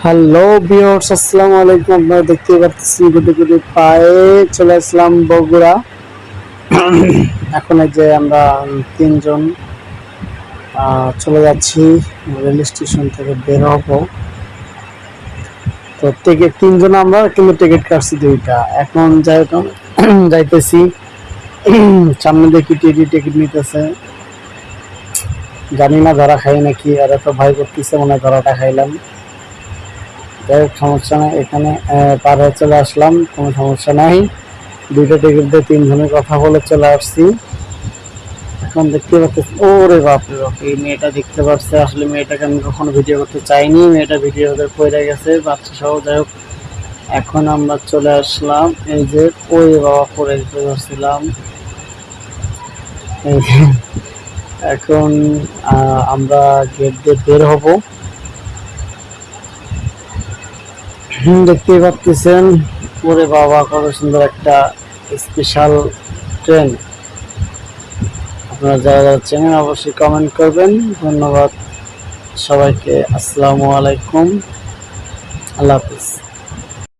Hello viewers, আসসালামু আলাইকুম। আপনারা দেখতেই পাচ্ছেন গুটি গুটি পায়ে চলে আসলাম বগুড়া। এখন এই যে আমরা তিনজন চলে যাচ্ছি রেল স্টেশন থেকে বের হব। তো টিকিট তিনজন আমরা, কিন্তু টিকিট কাটছি দুইটা। এখন যাইতেছি সামনে দেখি টিকিট নিতেছে। জানি না ধরা খাই নাকি, আর এত ভয় করতেছে, মনে হয় ধরাটা খাইলাম। যাই হোক, সমস্যা নাই, এখানে পার হয়ে চলে আসলাম, কোনো সমস্যা নাই। দুইটা টিকিট দিয়ে তিনজনের কথা বলে চলে আসছি। এখন দেখতে পাচ্ছি, ওরে বাপরে বাপ, এই মেয়েটা দেখতে পাচ্ছে। আসলে মেয়েটাকে আমি কখনো ভিডিও করতে চাইনি, মেয়েটা ভিডিও পড়ে গেছে বাচ্চা সহ। যাই হোক, এখন আমরা চলে আসলাম এই যে, ওই বাবা পড়ে পারছিলাম। এখন আমরা গেট দিয়ে বের হব। দেখতেই পাচ্ছেন, ওরে বাবা কত সুন্দর একটা স্পেশাল ট্রেন। আপনারা যারা যারা চেনেন অবশ্যই কমেন্ট করবেন। ধন্যবাদ সবাইকে। আসসালামু আলাইকুম, আল্লাহ হাফিজ।